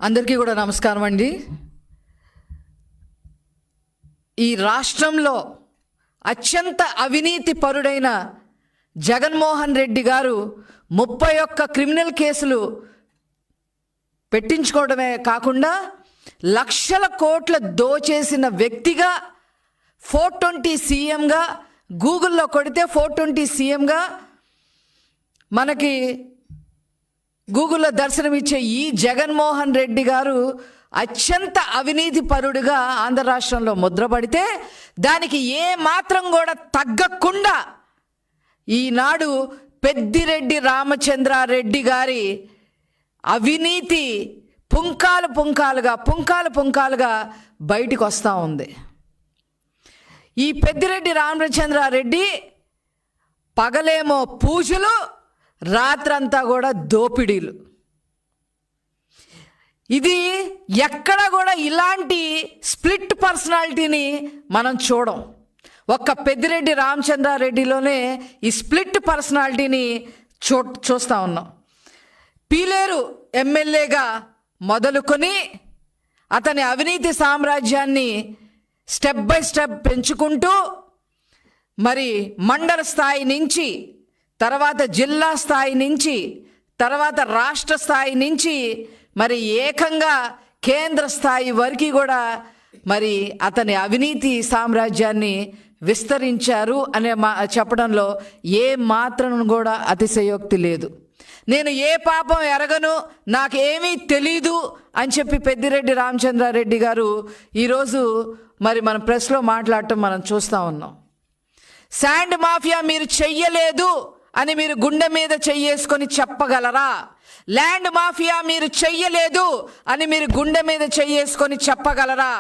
అందరికీ కూడా నమస్కారం అండి. ఈ రాష్ట్రంలో అత్యంత అవినీతి పరుడైన జగన్మోహన్ రెడ్డి గారు 31 క్రిమినల్ కేసులు పెట్టించుకోవడమే కాకుండా లక్షల కోట్ల దోచేసిన వ్యక్తిగా 420 సీఎంగా గూగుల్లో కొడితే 420 సీఎంగా మనకి గూగుల్లో దర్శనమిచ్చే ఈ జగన్మోహన్ రెడ్డి గారు అత్యంత అవినీతి పరుడుగా ఆంధ్ర రాష్ట్రంలో ముద్రపడితే దానికి ఏ మాత్రం కూడా తగ్గకుండా ఈనాడు పెద్దిరెడ్డి రామచంద్రారెడ్డి గారి అవినీతి పుంకాలు పుంకాలుగా బయటికి వస్తూ ఉంది. ఈ పెద్దిరెడ్డి రామచంద్రారెడ్డి పగలేమో పూజలు, రాత్రంతా కూడా దోపిడీలు. ఇది ఎక్కడ కూడా ఇలాంటి స్ప్లిట్ పర్సనాలిటీని మనం చూడం. ఒక్క పెద్దిరెడ్డి రామచంద్రారెడ్డిలోనే ఈ స్ప్లిట్ పర్సనాలిటీని చూస్తూ ఉన్నాం. పీలేరు ఎమ్మెల్యేగా మొదలుకొని అతని అవినీతి సామ్రాజ్యాన్ని స్టెప్ బై స్టెప్ పెంచుకుంటూ మరి మండల స్థాయి నుంచి, తర్వాత జిల్లా స్థాయి నుంచి, తర్వాత రాష్ట్ర స్థాయి నుంచి మరి ఏకంగా కేంద్ర స్థాయి వరకు కూడా మరి అతని అవినీతి సామ్రాజ్యాన్ని విస్తరించారు అనే చెప్పడంలో ఏ మాత్రం కూడా అతిశయోక్తి లేదు. నేను ఏ పాపం ఎరగను, నాకేమీ తెలీదు అని చెప్పి పెద్దిరెడ్డి రామచంద్రారెడ్డి గారు ఈరోజు మరి మన ప్రెస్లో మాట్లాడటం మనం చూస్తూ ఉన్నాం. శాండ్ మాఫియా మీరు చెయ్యలేదు అని మీరు గుండె మీద చెయ్యేసుకొని చెప్పగలరా? ల్యాండ్ మాఫియా మీరు చెయ్యలేదు అని మీరు గుండె మీద చెయ్యేసుకొని చెప్పగలరా?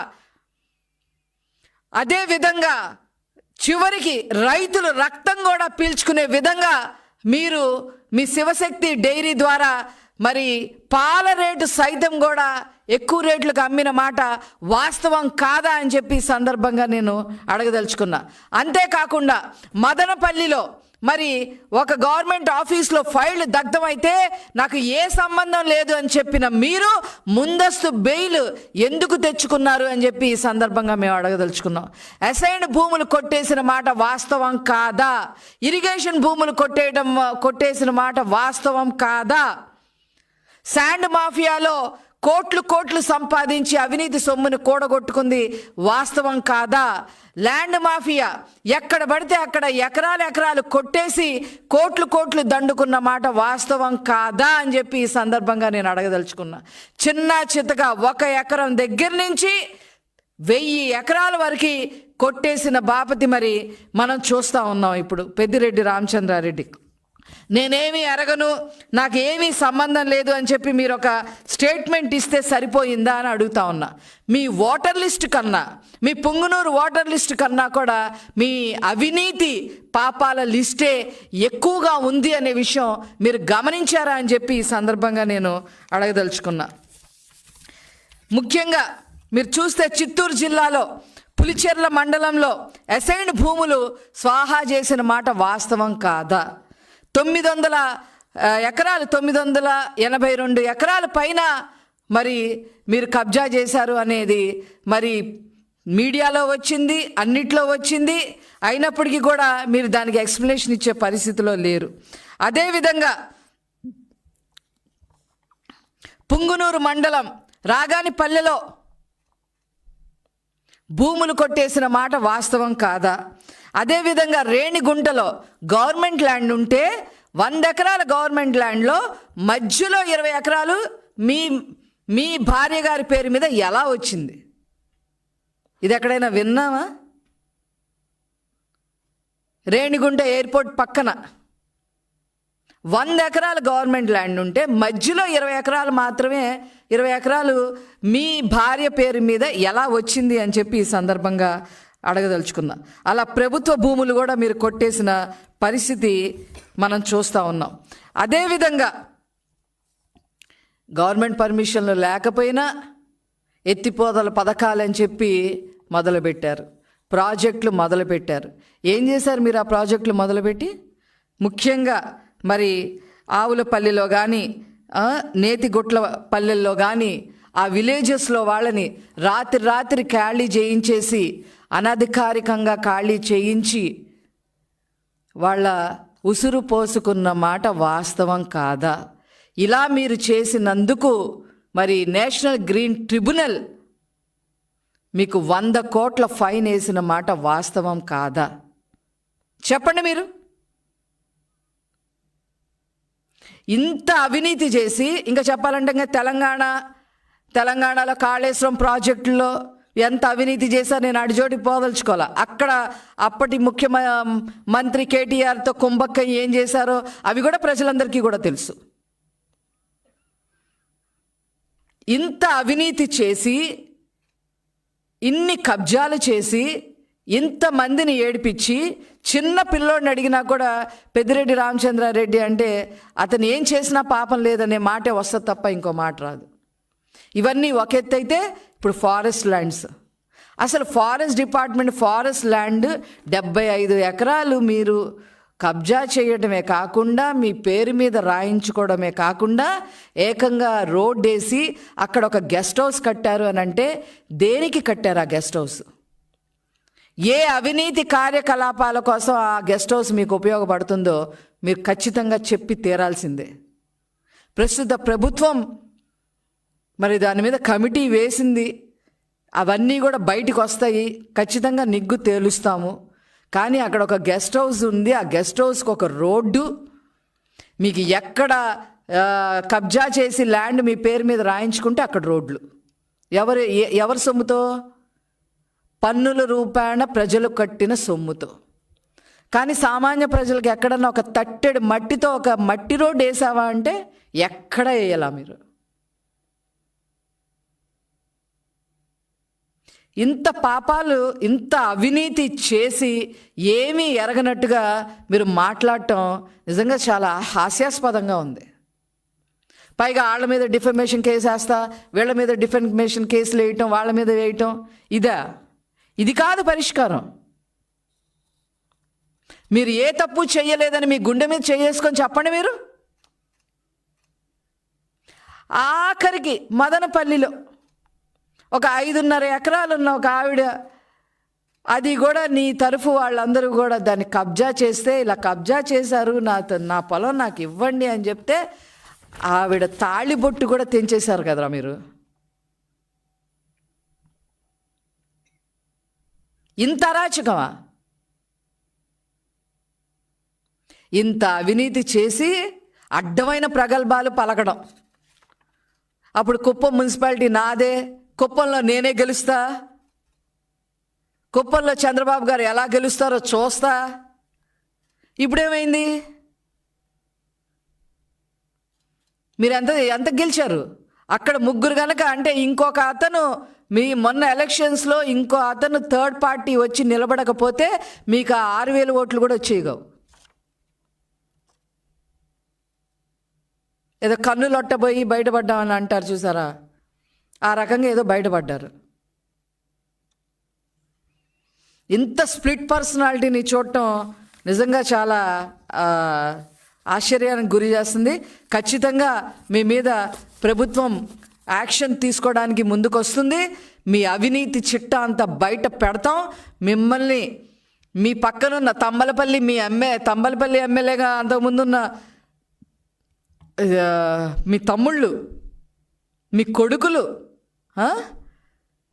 అదే విధంగా చివరికి రైతులు రక్తం కూడా పీల్చుకునే విధంగా మీరు మీ శివశక్తి డైరీ ద్వారా మరి పాల రేటు సైతం కూడా ఎక్కువ రేట్లకు అమ్మిన మాట వాస్తవం కాదా అని చెప్పి సందర్భంగా నేను అడగదలుచుకున్నా. అంతేకాకుండా మదనపల్లిలో మరి ఒక గవర్నమెంట్ ఆఫీస్లో ఫైల్ దగ్ధమైతే నాకు ఏ సంబంధం లేదు అని చెప్పిన మీరు ముందస్తు బెయిల్ ఎందుకు తెచ్చుకున్నారు అని చెప్పి ఈ సందర్భంగా మేము అడగదలుచుకున్నాం. అసైన్డ్ భూములు కొట్టేసిన మాట వాస్తవం కాదా? ఇరిగేషన్ భూములు కొట్టేసిన మాట వాస్తవం కాదా? శాండ్ మాఫియాలో కోట్లు సంపాదించి అవినీతి సొమ్మును కూడగొట్టుకుంది వాస్తవం కాదా? ల్యాండ్ మాఫియా ఎక్కడ పడితే అక్కడ ఎకరాలు కొట్టేసి కోట్లు దండుకున్న మాట వాస్తవం కాదా అని చెప్పి ఈ సందర్భంగా నేను అడగదలుచుకున్నా. చిన్న చితగా 1 ఎకరం దగ్గర నుంచి 1000 ఎకరాల వరకు కొట్టేసిన బాపతి మరి మనం చూస్తూ ఉన్నాం. ఇప్పుడు పెద్దిరెడ్డి రామచంద్రారెడ్డి నేనేమీ ఎరగను, నాకు ఏమీ సంబంధం లేదు అని చెప్పి మీరు ఒక స్టేట్మెంట్ ఇస్తే సరిపోయిందా అని అడుగుతా ఉన్నా. మీ ఓటర్ లిస్ట్ కన్నా, మీ పుంగనూరు ఓటర్ లిస్ట్ కన్నా కూడా మీ అవినీతి పాపాల లిస్టే ఎక్కువగా ఉంది అనే విషయం మీరు గమనించారా అని చెప్పి ఈ సందర్భంగా నేను అడగదలుచుకున్నా. ముఖ్యంగా మీరు చూస్తే చిత్తూరు జిల్లాలో పులిచెర్ల మండలంలో అసైన్డ్ భూములు స్వాహా చేసిన మాట వాస్తవం కాదా? 900 ఎకరాలు 982 ఎకరాల పైన మరి మీరు కబ్జా చేశారు అనేది మరి మీడియాలో వచ్చింది, అన్నిట్లో వచ్చింది. అయినప్పటికీ కూడా మీరు దానికి ఎక్స్ప్లెనేషన్ ఇచ్చే పరిస్థితిలో లేరు. అదేవిధంగా పుంగునూరు మండలం రాగానిపల్లెలో భూములు కొట్టేసిన మాట వాస్తవం కాదా? అదేవిధంగా రేణిగుంటలో గవర్నమెంట్ ల్యాండ్ ఉంటే 100 ఎకరాల గవర్నమెంట్ ల్యాండ్లో మధ్యలో 20 ఎకరాలు మీ భార్య గారి పేరు మీద ఎలా వచ్చింది? ఇది ఎక్కడైనా విన్నామా? రేణిగుంట ఎయిర్పోర్ట్ పక్కన 100 ఎకరాల గవర్నమెంట్ ల్యాండ్ ఉంటే మధ్యలో 20 ఎకరాలు మాత్రమే, 20 ఎకరాలు మీ భార్య పేరు మీద ఎలా వచ్చింది అని చెప్పి ఈ సందర్భంగా అడగదలుచుకున్నా. అలా ప్రభుత్వ భూములు కూడా మీరు కొట్టేసిన పరిస్థితి మనం చూస్తూ ఉన్నాం. అదేవిధంగా గవర్నమెంట్ పర్మిషన్లు లేకపోయినా ఎత్తిపోతల పథకాలని చెప్పి మొదలుపెట్టారు, ప్రాజెక్టులు మొదలుపెట్టారు. ఏం చేశారు మీరు ఆ ప్రాజెక్టులు మొదలుపెట్టి? ముఖ్యంగా మరి ఆవులపల్లిలో కానీ నేతిగుట్ల పల్లెల్లో కానీ ఆ విలేజెస్లో వాళ్ళని రాత్రి ఖాళీ చేయించేసి, అనధికారికంగా ఖాళీ చేయించి వాళ్ళ ఉసురు పోసుకున్న మాట వాస్తవం కాదా? ఇలా మీరు చేసినందుకు మరి నేషనల్ గ్రీన్ ట్రిబ్యునల్ మీకు 100 కోట్ల ఫైన్ వేసిన మాట వాస్తవం కాదా? చెప్పండి మీరు. ఇంత అవినీతి చేసి ఇంకా చెప్పాలంటే ఇంకా తెలంగాణలో కాళేశ్వరం ప్రాజెక్టులో ఎంత అవినీతి చేశారు నేను అడిజోటికి పోదలుచుకోవాలా. అక్కడ అప్పటి ముఖ్యమంత్రి కేటీఆర్తో కుంభక్క ఏం చేశారో అవి కూడా ప్రజలందరికీ కూడా తెలుసు. ఇంత అవినీతి చేసి, ఇన్ని కబ్జాలు చేసి, ఇంతమందిని ఏడిపించి, చిన్న పిల్లోడిని అడిగినా కూడా పెద్దిరెడ్డి రామచంద్రారెడ్డి అంటే అతను ఏం చేసినా పాపం లేదనే మాటే వస్తుంది తప్ప ఇంకో మాట రాదు. ఇవన్నీ ఒక ఎత్తు అయితే, ఇప్పుడు ఫారెస్ట్ ల్యాండ్స్, అసలు ఫారెస్ట్ డిపార్ట్మెంట్ ఫారెస్ట్ ల్యాండ్ 75 ఎకరాలు మీరు కబ్జా చేయడమే కాకుండా, మీ పేరు మీద రాయించుకోవడమే కాకుండా, ఏకంగా రోడ్ వేసి అక్కడ ఒక గెస్ట్ హౌస్ కట్టారు అని అంటే దేనికి కట్టారు ఆ గెస్ట్ హౌస్? ఏ అవినీతి కార్యకలాపాల కోసం ఆ గెస్ట్ హౌస్ మీకు ఉపయోగపడుతుందో మీరు ఖచ్చితంగా చెప్పి తీరాల్సిందే. ప్రస్తుత ప్రభుత్వం మరి దాని మీద కమిటీ వేసింది, అవన్నీ కూడా బయటికి వస్తాయి, ఖచ్చితంగా నిగ్గు తేలుస్తాము. కానీ అక్కడ ఒక గెస్ట్ హౌస్ ఉంది, ఆ గెస్ట్ హౌస్కి ఒక రోడ్డు, మీకు ఎక్కడ కబ్జా చేసి ల్యాండ్ మీ పేరు మీద రాయించుకుంటే అక్కడ రోడ్లు. ఎవరి సొమ్ముతో? పన్నుల రూపాయన ప్రజలు కట్టిన సొమ్ముతో. కానీ సామాన్య ప్రజలకు ఎక్కడన్నా ఒక తట్టెడు మట్టితో ఒక మట్టి రోడ్డు వేసావా అంటే ఎక్కడ వేయాలా మీరు? ఇంత పాపాలు, ఇంత అవినీతి చేసి ఏమీ ఎరగనట్టుగా మీరు మాట్లాడటం నిజంగా చాలా హాస్యాస్పదంగా ఉంది. పైగా వాళ్ళ మీద డిఫమేషన్ కేసు వేస్తా, వీళ్ళ మీద డిఫమేషన్ కేసులు వేయటం, వాళ్ళ మీద వేయటం, ఇది కాదు పరిష్కారం. మీరు ఏ తప్పు చేయలేదని మీ గుండె మీద చేసుకొని చెప్పండి మీరు. ఆఖరికి మదనపల్లిలో ఒక 5.5 ఎకరాలున్న ఒక ఆవిడ, అది కూడా నీ తరఫు వాళ్ళందరూ కూడా దాన్ని కబ్జా చేస్తే, ఇలా కబ్జా చేశారు, నా పొలం నాకు ఇవ్వండి అని చెప్తే ఆవిడ తాళిబొట్టు కూడా తెంచేశారు కదరా మీరు. ఇంత అరాచకమా? ఇంత అవినీతి చేసి అడ్డమైన ప్రగల్భాలు పలకడం. అప్పుడు కుప్పం మున్సిపాలిటీ నాదే, కుప్పంలో నేనే గెలుస్తా, కుప్పంలో చంద్రబాబు గారు ఎలా గెలుస్తారో చూస్తా. ఇప్పుడేమైంది? మీరు ఎంత గెలిచారు? అక్కడ 3 కనుక అంటే ఇంకొక అతను మీ మొన్న ఎలక్షన్స్లో ఇంకో అతను థర్డ్ పార్టీ వచ్చి నిలబడకపోతే మీకు 6,000 ఓట్లు కూడా వచ్చేయగవు. ఏదో కన్నులొట్టబోయి బయటపడ్డామని అంటారు చూసారా, ఆ రకంగా ఏదో బయటపడ్డారు. ఇంత స్ప్లిట్ పర్సనాలిటీని చూడటం నిజంగా చాలా ఆశ్చర్యానికి గురి చేస్తుంది. ఖచ్చితంగా మీ మీద ప్రభుత్వం యాక్షన్ తీసుకోవడానికి ముందుకు వస్తుంది. మీ అవినీతి చిట్టా అంతా బయట పెడతాం. మిమ్మల్ని మీ పక్కనున్న తంబలపల్లి ఎమ్మెల్యేగా అంతకుముందున్న మీ తమ్ముళ్ళు, మీ కొడుకులు,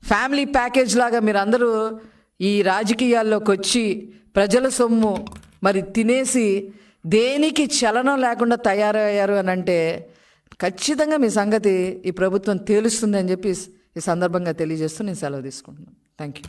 ఫ్యామిలీ ప్యాకేజ్ లాగా మీరందరూ ఈ రాజకీయాల్లోకి వచ్చి ప్రజల సొమ్ము మరి తినేసి దేనికి చలనం లేకుండా తయారయ్యారు అని అంటే ఖచ్చితంగా మీ సంగతి ఈ ప్రభుత్వం తేలుస్తుంది అని చెప్పి ఈ సందర్భంగా తెలియజేస్తూ నేను సెలవు తీసుకుంటున్నాను. Thank you.